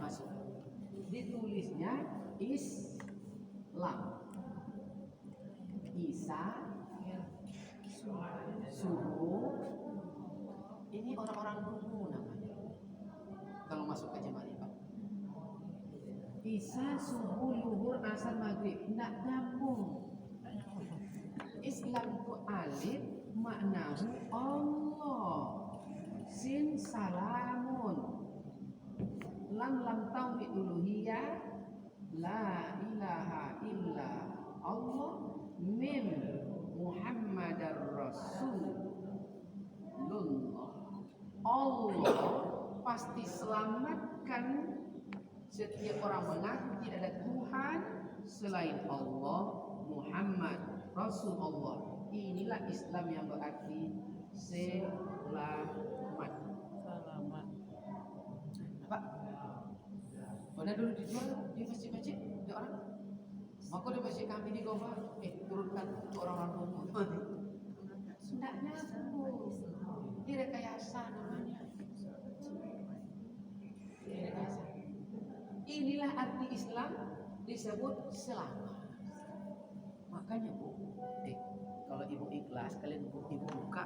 masuk. Ditulisnya Islam. Isa, suhu. Ini orang-orang dulu namanya. Kalau masuk ke jemaah Pak. Isa, subuh, luhur, asar, maghrib. Nggak nyambung. Islam itu alif, maknahu Allah. Sin salamun. Lam tauhid uluhiyah. La ilaha illa Allah. Mim Muhammadar Rasulullah. Allah pasti selamatkan setiap orang mengaku tidak ada Tuhan selain Allah, Muhammad Rasulullah. Inilah Islam yang berarti selamat. Selamat. Pak, pernah dulu dijual di masjid-masjid ada orang. Maka di masjid kami di Goba, turunkan untuk orang-orang umum. Tidak nyambung. Direkayasa namanya. Direkayasa. Inilah arti Islam disebut selamat. Makanya Bu, kalau ibu ikhlas, kalian ibu buka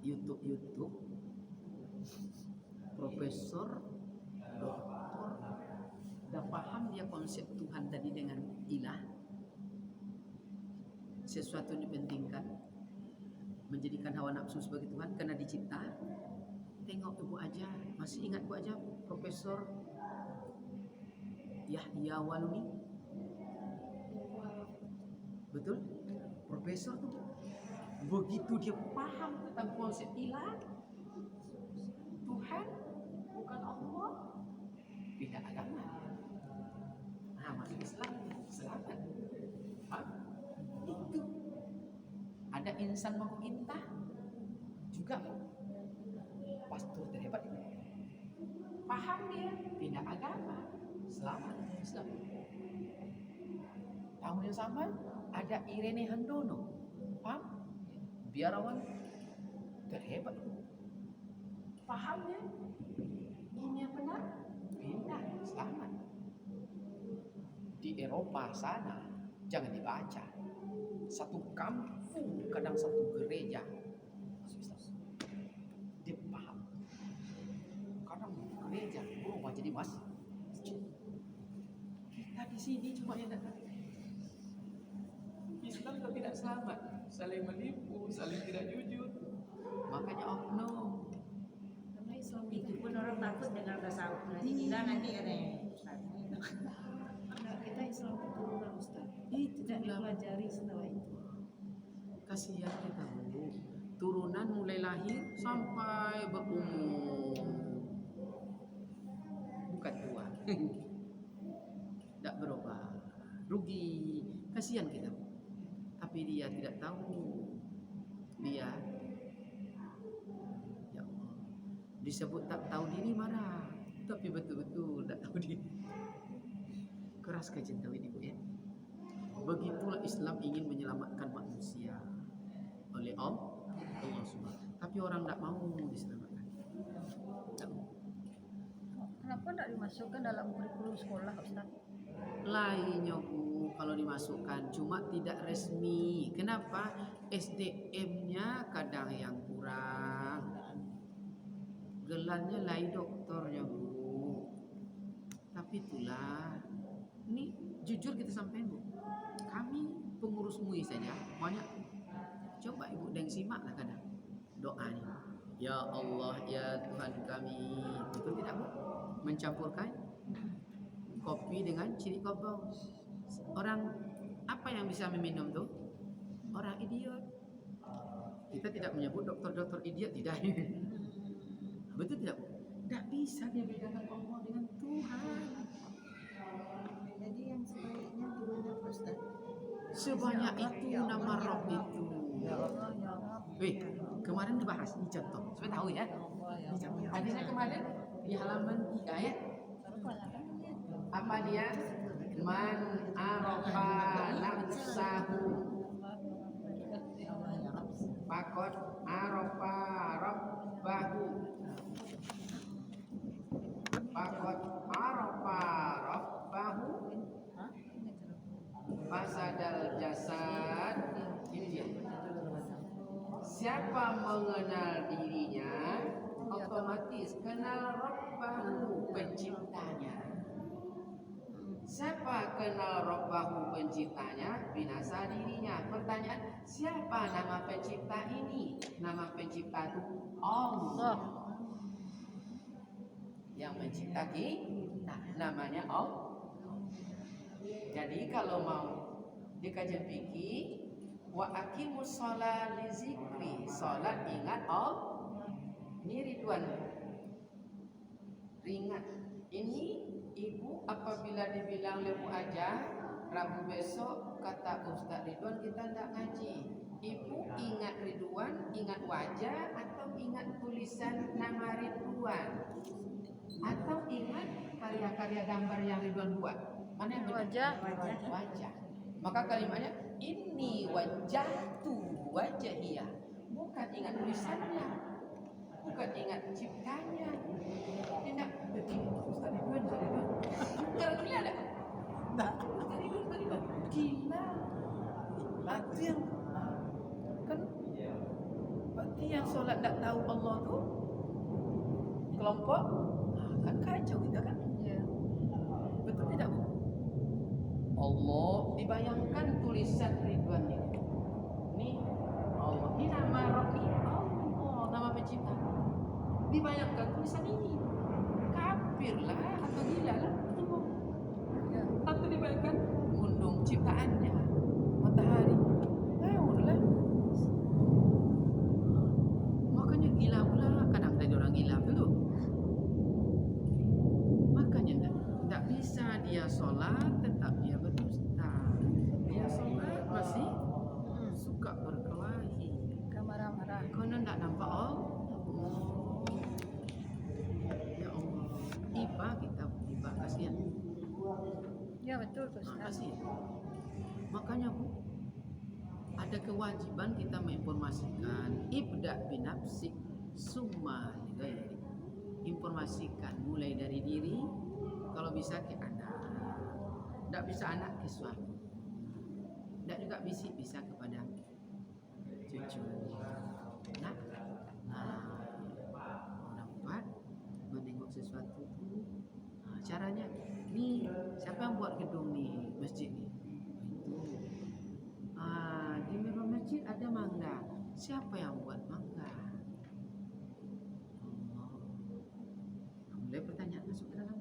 YouTube Profesor Doktor, udah paham dia konsep Tuhan tadi dengan ilah, sesuatu yang dipentingkan, menjadikan hawa nafsu sebagai Tuhan karena dicipta. Tengok ibu aja, masih ingat bu aja Profesor Yahya Waluni, betul? Profesor tuh begitu dia paham tentang konsep ilah, Tuhan bukan Allah, beda agama. Nah, masuk Islam selamat. Itu ada insan mau intah juga pastor terhebat itu. Paham dia, beda agama, selamat Islam. Tahun yang sama ada Irene Handono, paham? Biarawan terhebat. Pahamnya ini yang benar, pindah selamat. Di Eropa sana jangan dibaca. Satu kampung kadang satu gereja. Dia paham. Kadang gereja berubah jadi masjid. Kita di sini cuma yang datang. Islam tidak selamat, saling menipu, saling tidak jujur. Makanya oknum. Karena Islam itu pun orang takut dengar bahasa Arab. Dikira nanti katanya. Nah, kita Islam keturunan Ustaz. Tidak dipelajari setelah itu. Kasihan kita Bu. Turunan mulai lahir sampai berumur. Bukan tua. Tidak berubah. Rugi. Kasihan kita Bu. Tapi dia tidak tahu. Dia ya Allah. Disebut tak tahu diri marah. Tapi betul-betul tak tahu diri. Keras kajian tauhid Ibu ya. Begitulah Islam ingin menyelamatkan manusia oleh Allah SWT. Tapi orang tidak mau diselamatkan. Tak mau. Kenapa tidak dimasukkan dalam kurikulum sekolah Ustaz? Lainnya Bu, kalau dimasukkan cuma tidak resmi. Kenapa? SDM-nya kadang yang kurang. Gelarnya lain doktornya Bu. Tapi itulah. Ini jujur kita sampaikan Bu. Kami pengurus MUI saja banyak. Coba Ibu dan simaklah kadang doanya. Ya Allah, ya Tuhan kami. Betul tidak Bu? Mencampurkan kopi dengan ciri kobong. Orang apa yang bisa meminum tuh? Orang idiot. Kita tidak menyebut dokter-dokter idiot, tidak. Betul tidak? Tidak bisa dia bedakan Allah dengan Tuhan. Jadi yang sebaiknya gimana Ustaz? Sebanyak itu nama Rob itu. Ya Allah, ya Allah. Kemarin dibahas ini contoh. Supaya tahu ya. Ini contoh. Hadisnya kemarin di halaman 3 ya. Apa dia? Man arafa nafsahu faqad arafa rabbahu faqad badal jasad. Ini dia. Siapa mengenal dirinya, otomatis kenal Rabbahu, penciptanya. Siapa kenal Rabbahu, penciptanya, binasa dirinya. Pertanyaan, siapa nama pencipta ini? Nama pencipta itu Allah. Yang mencipta kita namanya Allah. Jadi kalau mau dikaji fikih, wa aqimus shalah li zikri, salat ingat Allah. Ini Ridwan. Ingat. Ini ibu apabila dibilang lebu aja Rabu besok kata Ustaz Ridwan kita tidak ngaji. Ibu ingat Ridwan, ingat wajah atau ingat tulisan nama Ridwan? Atau ingat karya-karya gambar yang Ridwan buat? Mana yang benar? Wajah. Maka kalimatnya ini wajah tu wajahiyah. Bukan ingat tulisannya, bukan ingat ciptanya. Tidak begini Ustaz Ridwan, Kalau gila ada? Ustaz Ridwan gila. Berarti yang kan berarti yang solat tak tahu Allah tu kelompok kan kacau kita kan? Ya. Betul tidak Bu? Allah dibayangkan tulisan Ridwan ini. Ini Allah. Ini nama Rabbi Allah, nama pencipta. Dibayangkan tulisan ini. Kafir lah atau gila lah. Ya. Atau dibayangkan gunung ciptaannya, matahari. Lah. Makanya gila pula. Kadang tadi orang gila dulu. Makanya tak bisa dia sholat tetap dia berdusta. Dia sholat masih suka berkelahi. Marah-marah. Karena tak nampak Allah. Ya Allah, iba kita iba kasihan. Ya betul Ustaz. Kasihan. Makanya Bu, ada kewajiban kita menginformasikan ibda binafsik summa lighairi. Informasikan mulai dari diri, kalau bisa ke anak, tidak bisa anak ke suami, tidak juga bisa kepada cucu. Orang buat menengok sesuatu tu. Caranya, ni siapa yang buat gedung ni, masjid ni? Itu. Di memang masjid ada mangga. Siapa yang buat mangga? Mulai pertanyaan masuk ke dalam.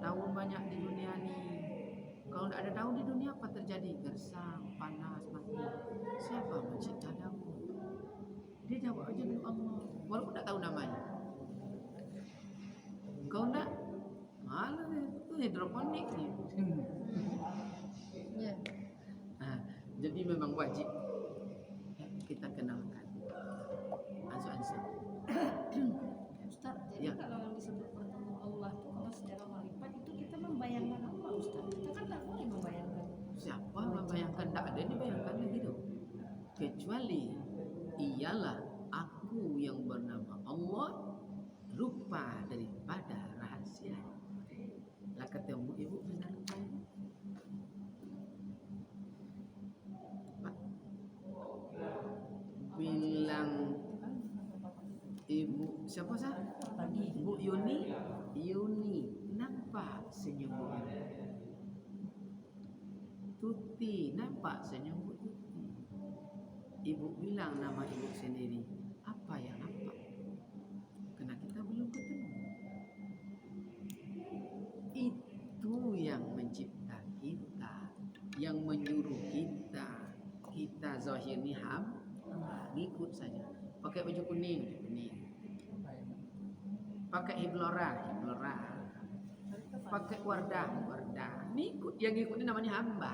Daun banyak di dunia ni. Kalau tidak ada daun di dunia apa terjadi? Gersang, panas, mati. Siapa mencipta daun? Dia jawab aja dulu Allah. Walaupun tak tahu namanya. Kau nak? Malah itu hidroponik ni. Ya. Jadi memang wajib kita kenalkan. Ansur. Ustaz, jadi Ya. kalau yang disebut bertemu Allah itu kalau secara malaikat itu kita membayangkan apa Ustaz? Kita kan tak boleh membayangkan. Siapa membayangkan? Tak ada yang dibayangkan lagi tu. Kecuali ialah aku yang bernama Allah, rupa daripada rahasia. Lah ketemu ibu benar lupa. Bilang ibu siapa sah? Bu Yuni. Nampak senyum Bu Yuni. Tuti, nampak senyum Bu Tuti. Ibu bilang nama ibu sendiri. Apa yang nampak? Karena kita belum ketemu. Itu yang mencipta kita, yang menyuruh kita. Kita zahir ni ngikut saja. Pakai baju kuning. Pakai hiblora. Pakai wardah. Ngikut, yang ngikut ni namanya hamba.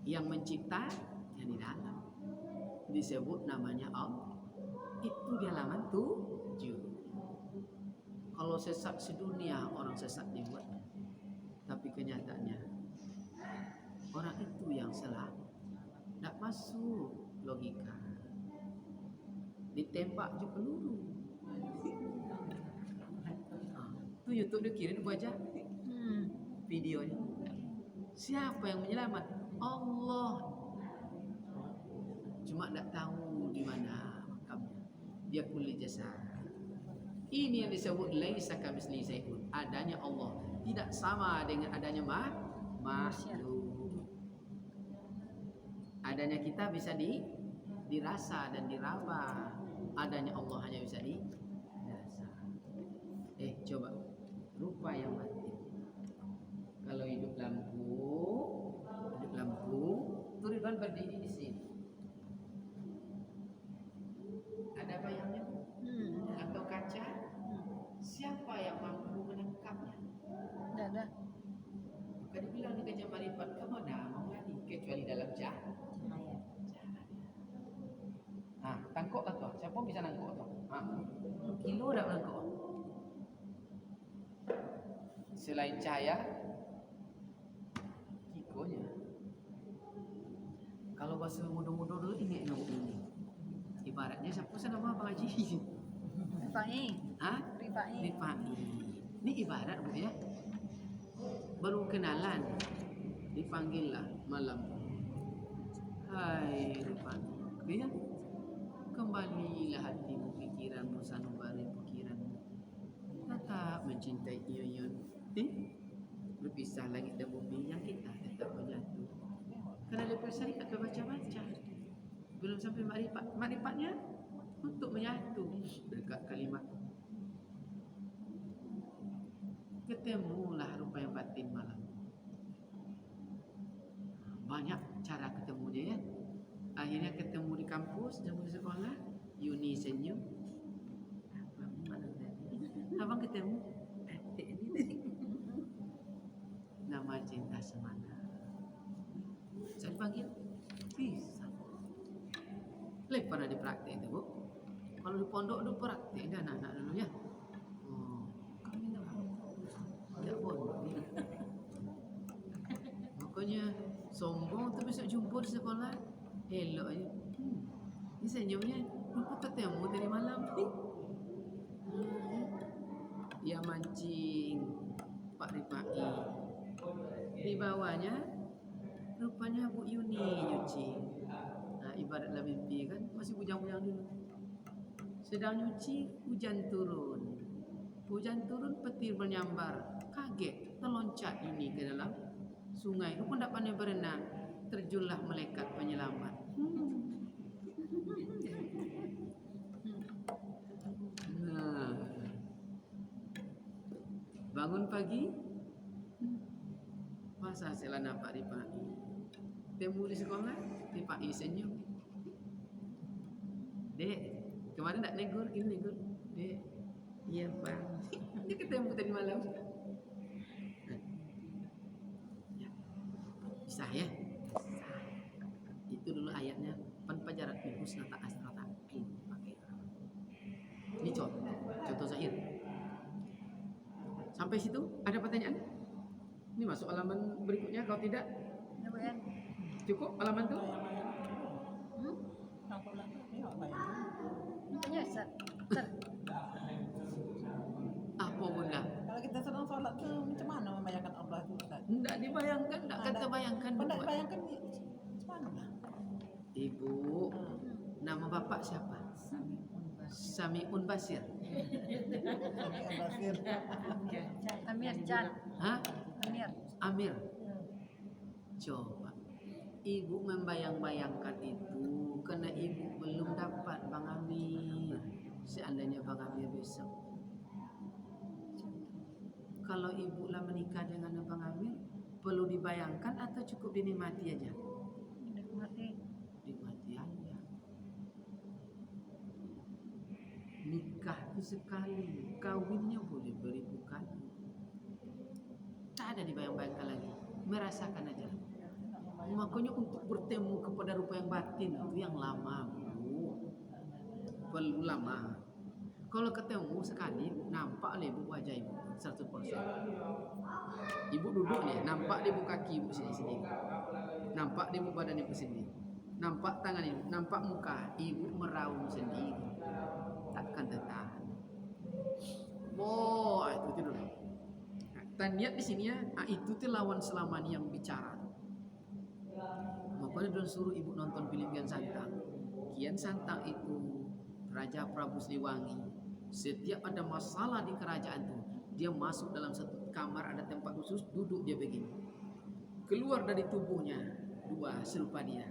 Yang mencipta yang di dalam disebut namanya Allah. Itu di halaman 7. Kalau sesat sedunia orang sesat dibuat, tapi kenyataannya orang itu yang salah. Tak masuk logika. Ditembak je peluru. Tu YouTube dia kirim buat aja videonya. Siapa yang menyelamat? Allah. Cuma tidak tahu di mana makamnya. Dia kulli jasad. Ini yang disebut laisa kamitslihi syai'un. Adanya Allah tidak sama dengan adanya makhluk. Adanya kita bisa dirasa dan diraba. Adanya Allah hanya bisa dirasa. Coba rupa yang batin. Kalau hidup lampu, tuh Ridwan berdiri di sini. Ada bayangnya? Atau kaca? Siapa yang mampu menangkapnya? Tidak ada. Maka dibilang di Gajah Marifat, kamu mau lari kecuali dalam cahaya. Tangkuk lah tuh. Siapa bisa nangkuk tuh? Kilo dah nangkuk. Selain cahaya, kikonya. Kalau bahasa muda-muda dulu ini. Ibaratnya siapa nama Abang Haji? Rifai. Hah? Rifai. Ini ibarat Bu ya. Baru kenalan, dipanggil lah malam. Hai Rifai. Ya? Kembalilah hatimu, pikiranmu, sanubari pikiranmu. Tetap mencintai Yuyun. Berpisah langit dan bumi yang kita tetap menyatu. Karena lepas syariat kita baca-baca. Belum sampai makrifatnya untuk menyatu dekat kalimat. Ketemulah rupa yang batin malam. Banyak cara ketemu dia ya. Akhirnya ketemu di kampus, ketemu di sekolah. Yuni senyum. Abang ketemu adik ini. Nama cinta semana. Saya dipanggil bisa. Pernah dipraktik itu Bu. Kalau di pondok itu praktik dah anak-anak dulu ya. Kami tidak pondok. Makanya sombong tu besok jumpa di sekolah. Elok aja. Ini senyumnya. Lupa ketemu tadi malam. Dia mancing Pak Rifai. Di bawahnya rupanya Bu Yuni nyuci. Ibaratlah mimpi kan, masih bujang-bujang dulu. Sedang nyuci, hujan turun. Hujan turun, petir menyambar. Kaget, terloncat ini ke dalam sungai. Rupanya tak pandai berenang. Terjunlah malaikat penyelamat. Bangun pagi, masa selana Pak Rifai. Temu di sekolah, Rifai senyum. Dek, kemarin tak negur, kini negur. Dek, iya Pak. Dia ketemu tadi malam. Bisa ya? Itu dulu ayatnya. Panpajarat min husnata asrata. Ini contoh zahir. Sampai situ ada pertanyaan? Ini masuk halaman berikutnya. Kalau tidak, cukup halaman tu? Apa bunda? Kalau kita sedang solat tu macam mana membayangkan Allah tu Ustaz? Tidak dibayangkan, tidak kata bayangkan. Tidak bayangkan macam mana lah? Ibu, nama bapak siapa? Sami'un Basir. Amir Jan. Hah? Amir. Amir. Coba. Ibu membayang-bayangkan itu karena ibu belum dapat Bang Amir. Seandainya Bang Amir besok. Kalau ibu lah menikah dengan Bang Amir, perlu dibayangkan atau cukup dinikmati aja? Nikmati. Nikmati aja. Nikah itu sekali, kawinnya boleh beribu kali. Tak ada dibayang-bayangkan lagi, merasakan aja. Makanya untuk bertemu kepada rupa yang batin itu yang lama, Bu. Perlu lama. Kalau ketemu sekali, nampak ibu wajah ibu 100%. Ibu duduk nih, nampak ibu kaki ibu sini. Nampak ibu badan ibu sendiri. Nampak tangan ibu, nampak muka ibu meraung sendiri. Takkan tertahan. Itu tidur. Taniat di sini ya, itu tuh lawan selama ni yang bicara. Makanya don suruh ibu nonton film Kian Santang. Kian Santang itu Raja Prabu Siliwangi. Setiap ada masalah di kerajaan tuh, dia masuk dalam satu kamar, ada tempat khusus, duduk dia begini. Keluar dari tubuhnya dua serupa dia,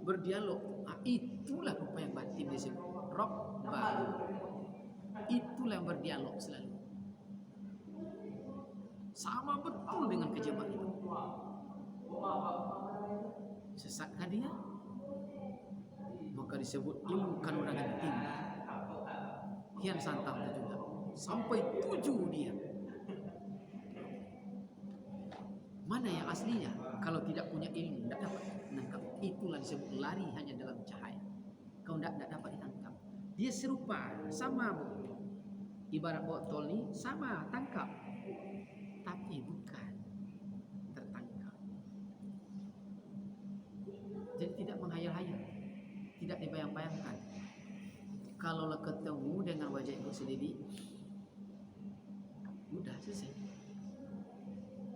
berdialog. Itulah rupa yang batin disebut Rabb. Itulah yang berdialog selalu. Sama betul dengan kejebak itu. Sesatkah dia? Maka disebut ilmu kanuragan tinggi. Kian Santang itu juga sampai 7 dia. Mana yang aslinya? Kalau tidak punya ilmu, tidak dapat menangkap. Itulah disebut lari hanya dalam cahaya. Kau tidak dapat ditangkap. Dia serupa, sama bu. Ibarat botol ni sama, tangkap. Tapi bukan tertangkap. Jadi tidak menghayal-hayal, tidak dibayang-bayangkan. Kalau ketemu dengan wajah ibu sendiri, udah selesai.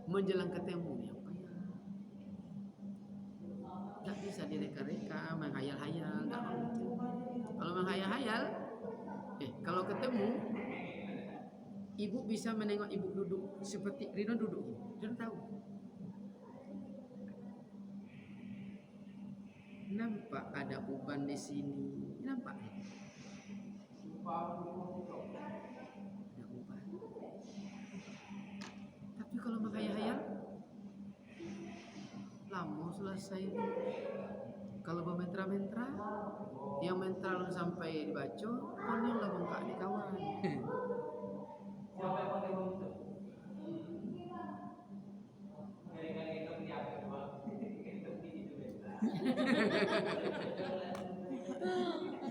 Menjelang ketemu ni apa ya? Tak bisa direka-reka, menghayal-hayal, tak mampu. Kalau menghayal-hayal, kalau ketemu, ibu bisa menengok ibu duduk seperti Ridwan duduk ini. Ridwan tahu. Nampak ada uban di sini. Nampak? Ada uban. Tapi kalau menghayal-hayal, lama selesai. Kalau bermentra-mentra, yang mentra lu sampai dibaca, konyol lah bengkak di kawan.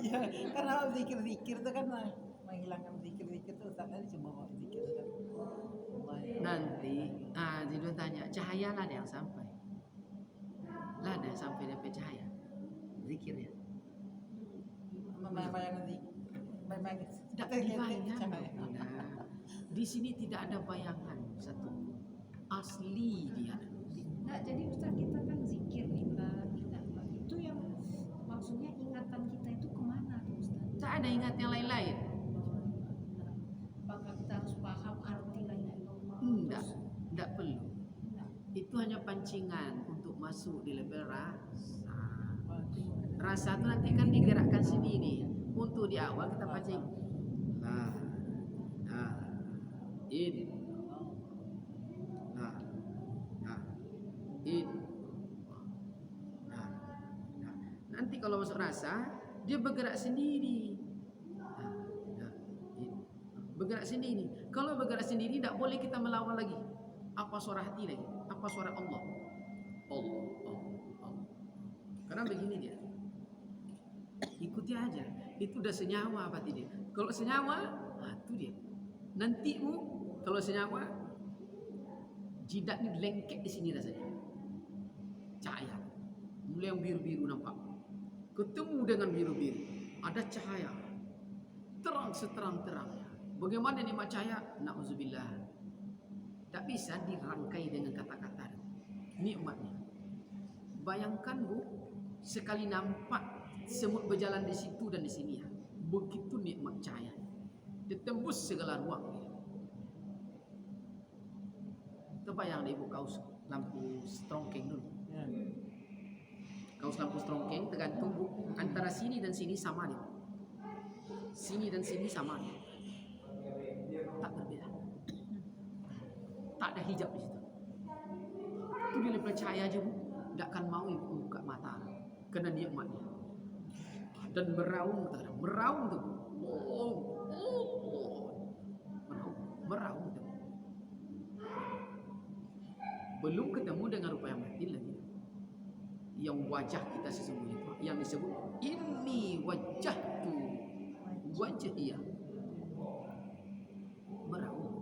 Ya, karena zikir-zikir itu kan menghilangkan zikir-zikir itu Ustaz tadi cuma mau zikir kan. Nanti, dia tanya, cahaya lah ada yang sampai. Lah ada yang sampai dari cahaya. Zikirnya. Membayangkan zikir. Tidak dibayang. Nah, di sini tidak ada bayangan satu. Asli dia. Nah, jadi Ustaz kita kan zikir ilah. Itu yang maksudnya ingatan kita itu kemana tuh Ustaz? Tak ada ingat yang lain-lain. Apakah kita harus paham arti lain-lain? Tidak perlu. Itu hanya pancingan untuk masuk di level rasa. Rasa itu nanti kan digerakkan sendiri. Untuk di awal kita pancing. In. In. Nanti kalau masuk rasa, dia bergerak sendiri. Bergerak sendiri. Kalau bergerak sendiri, tidak boleh kita melawan lagi. Apa suara hati lagi? Apa suara Allah? Allah. Karena begini dia. Ikuti aja. Itu udah senyawa berarti dia. Kalau senyawa, itu dia. Nantimu kalau senyawa, jidat ni lengket di sini rasanya. Cahaya. Mulai yang biru-biru nampak. Ketemu dengan biru-biru, ada cahaya. Terang seterang-terangnya. Bagaimana nikmat cahaya? Na'udzubillah. Tak bisa dirangkai dengan kata-kata. Nikmatnya. Bayangkan bu, sekali nampak semut berjalan di situ dan di sini ya. Begitu nikmat cahaya. Dia tembus segala ruang. Terbayang deh ibu kaos lampu strongkeng dulu. Kaos lampu strongkeng tergantung bu, antara sini dan sini sama nih. Sini dan sini sama nih. Tak berbeda. Tak ada hijab di situ. Itu di level cahaya aja bu, tidak akan mau ibu buka mata karena nikmatnya. Dan meraung tuh. Meraung tuh. Belum ketemu dengan rupa yang batin lagi. Yang wajah kita sesungguhnya itu yang disebut ini wajah tu, wajah ia meraung.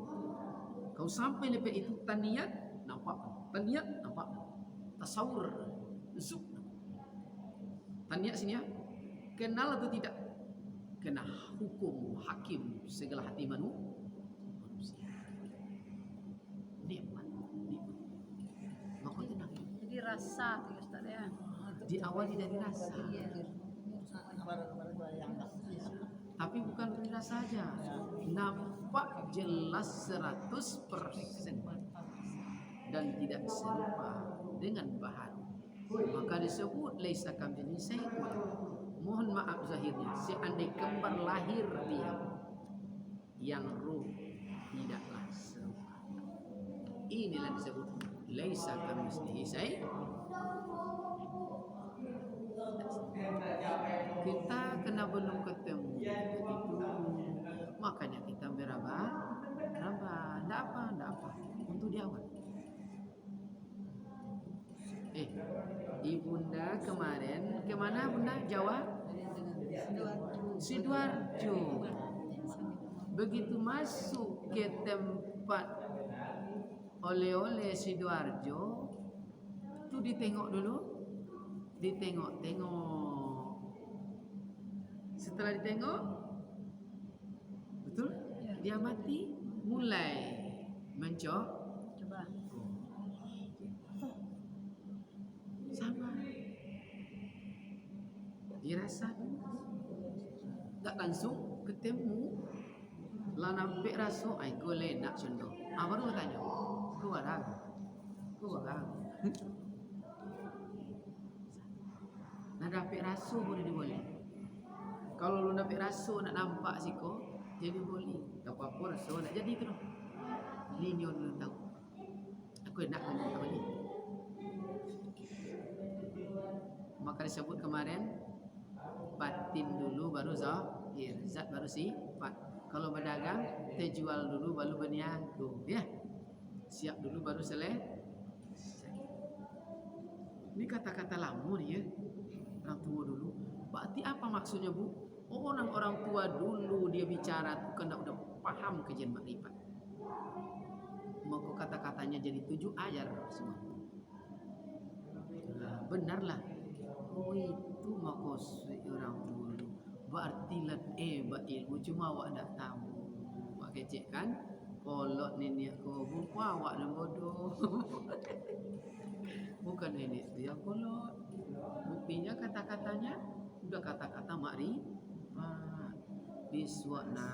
Kau sampai lepas itu taniat nampak, tasawur, zuk. Taniat sini ya. Kenal atau tidak? Kena hukum hakim segala hati manusia. rasa tuh Ustaz ya. Diawali dari rasa. Baru yang tak. Tapi bukan dari rasa saja. Nampak jelas 100% dan tidak serupa dengan bahan. Maka disebut laisa kamitslihi syai'un. Mohon maaf zahirnya, seandainya kembar lahir dia yang ruh tidaklah serupa. Inilah disebut laisa kamitslihi syai'un. Kita kena belum ketemu itu, makanya kita berabah. Ndak apa untuk di awal. Ibunda kemarin kemana Bunda? Jawa? Sidoarjo. Begitu masuk ke tempat oleh-oleh Sidoarjo, tuh ditengok dulu, ditengok. Setelah ditengok, betul? Dia mati, mulai mencoba. Sama. Dirasa tak langsung ketemu. Lah nampak rasa, ai kau nak contoh. Baru tanya, kau barang. Nak dapat rasa boleh diboleh. Kalau lu dapat rasa nak nampak sih kau, jadi boleh. Tak apa-apa rasa nak jadi tu. Ini orang tahu. Aku nak tak boleh. Maka disebut kemarin batin dulu baru zahir, zat baru sifat. Kalau berdagang terjual dulu baru berniaga, ya. Siap dulu baru selesai. Ini kata-kata lama nih ya. Orang tua dulu. Berarti apa maksudnya Bu? Orang-orang tua dulu dia bicara tuh kena udah paham kajian makrifat. Maka kata-katanya jadi 7 ayat semua. Nah, benarlah. Oh itu maksud orang dulu. Berarti hebat ilmu cuma awak tak tahu. Awak kecek kan? Kolot nenek kau bukan awak dan bodoh. Bukan nenek dia kolot. Buktinya kata-katanya udah kata-kata makrifat. Biswakna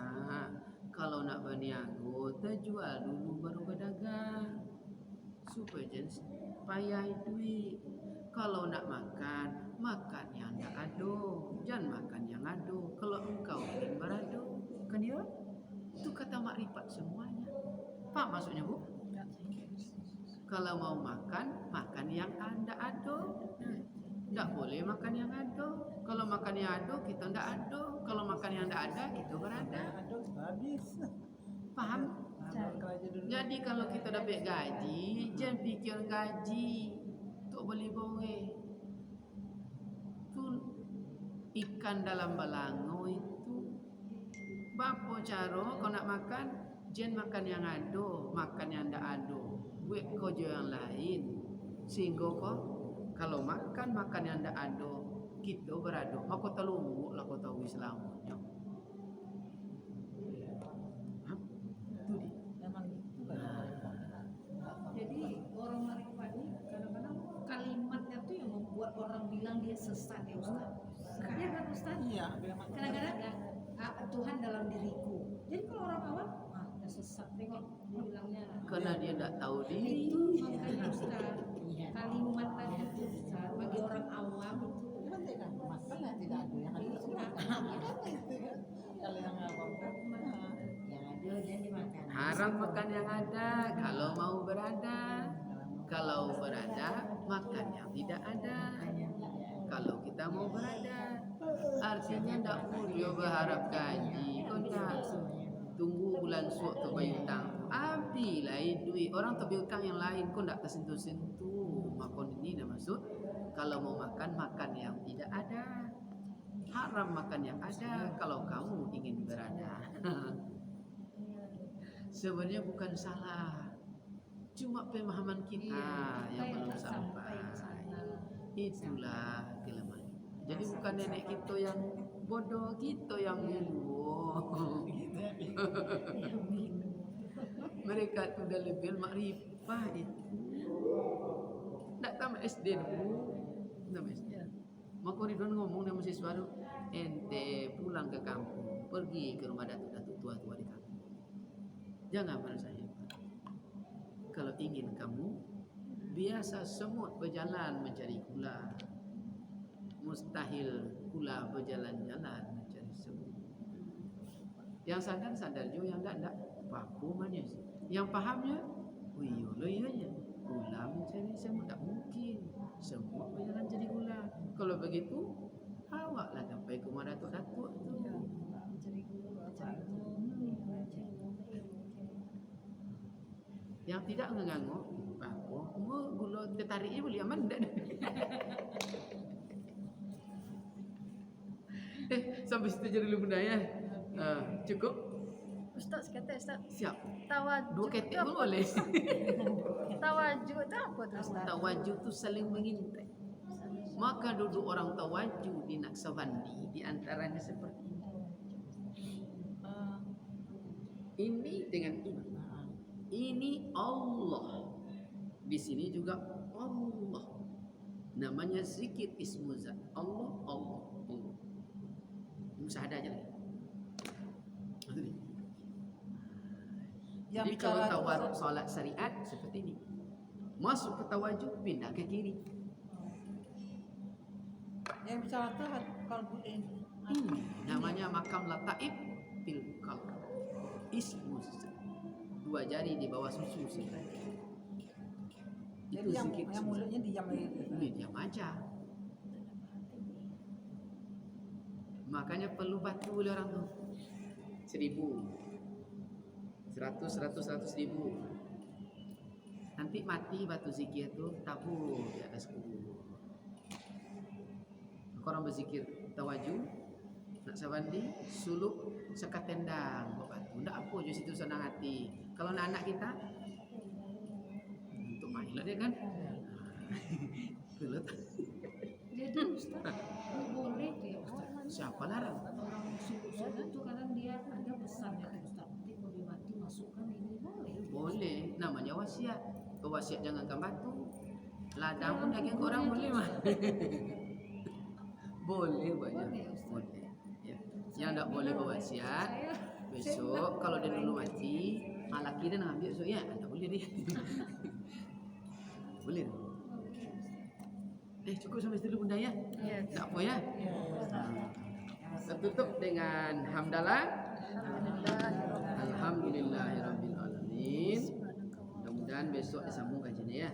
kalau nak berniaga terjual dulu baru berdagang. Supaya jenis payah duit. Kalau nak makan yang tak ado, jangan makan yang ado. Kalau engkau ingin berado, kan dia? Itu kata makrifat semuanya. Apa maksudnya Bu? Kalau mau makan yang anda ado. Tak boleh makan yang ado. Kalau makan yang ado, kita tak ado. Kalau makan yang tak ada, kita berada. Habis. Paham? Jadi kalau kita dapat gaji, jangan fikir gaji untuk beli boleh. Tu ikan dalam balango itu. Bapa cara kau nak makan, jangan makan yang ado, makan yang tak ado. Buat kerja yang lain. Sehingga kau kalau makan yang tak ado, kita berado. Maka telunguk lah kau tahu Islamnya. Itu dia. Jadi orang makrifat ini kadang-kadang kalimatnya tuh yang membuat orang bilang dia sesat ya Ustaz. Iya kan Ustaz? Iya. Kadang-kadang Tuhan dalam diriku. Jadi kalau orang awam, dia sesat. Tengok dia bilangnya. Karena dia tak tahu diri. Itu makanya Ustaz. Kalimat tadi itu Ustaz bagi orang awam itu. Kan tidak masalah, tidak ada yang ada. Kalau yang awam kan yang ada dan dimakan. Haram makan yang ada kalau mau berada. Kalau berada makan yang tidak ada. Kalau kita mau berada, artinya tak perlu berharap gaji. Kau tak tunggu bulan suak tu bayar hutang. Ambillah duit orang tu bayar hutang yang lain. Kau tak tersentuh-sentuh. Maka ini dah maksud kalau mau makan yang tidak ada. Haram makan yang ada kalau kamu ingin berada. Sebenarnya bukan salah. Cuma pemahaman kita yang belum sampai. Itulah kelemahan. Jadi bukan nenek kita yang bodoh, kita yang bingung. Mereka tu dah lebih makrifah itu. Ndak tamat SD dulu. Tamat SD. Maka Ridwan ngomong sama siswa itu, ente pulang ke kampung, pergi ke rumah datuk-datuk tua-tua di kampung. Jangan pada saya. Kalau ingin kamu biasa semut berjalan mencari gula, mustahil gula berjalan-jalan mencari semut. Yang sadar juga, yang enggak paku manis. Yang pahamnya, oh iya loh iya. Gula mencari semut tak mungkin. Semut berjalan cari gula. Kalau begitu, awaklah sampai ke rumah datuk-datuk tu. Yang tidak ngangok, paku, gula tertariknya boleh aman tak? Sampai situ jadi dulu bunda ya. Cukup? Ustaz kata Ustaz, Siap. tawajuk 2 ketek tu pun apa? boleh. Tawajuk tu apa tu Ustaz? Tawaju tu saling mengintai. Maka duduk orang tawaju di Naksabandi di antaranya seperti ini. Ini dengan ini. Ini Allah. Di sini juga Allah. Namanya zikir ismuzat. Allah, Allah, Allah. Musyahadah aja lagi. Jadi kalau tawaruk solat syariat seperti ini. Masuk ke tawajud, pindah ke kiri. Yang bicara tu kalbu ini. Ini namanya makam lataib fil qalb. Ismus. 2 jari di bawah susu sebenarnya. Itu Jadi yang zikir. mulutnya diam itu. Ini diam aja. Makanya perlu batu oleh orang tu. 1000. 100 ribu. Nanti mati batu zikir tu tabur di atas kubur. Orang berzikir tawaju nak sabandi suluk sekat tendang buat batu. Ndak apa je situ senang hati. Kalau anak kita untuk main lah dia kan. Gelut. Jadi Ustaz, boleh ya Ustaz. Siapa larang? Orang suku-suku itu kadang dia ada pesan ya Ustaz. Nanti kalau dia mati masukkan ini boleh. Boleh, namanya wasiat. Wasiat jangankan batu. Ladang pun daging orang boleh mah. Boleh banyak. Boleh. Ya. Yang tak boleh berwasiat besok kalau dia dulu mati, laki dia nak ambil besok ya, tak boleh dia. Boleh. Cukup sampai situ dulu bunda ya. Ya. Tak apa ya. Kita tutup dengan hamdalah. Alhamdulillahirabbil alamin. Mudah-mudahan besok disambung kajiannya ya.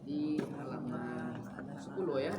Di halaman 10 ya.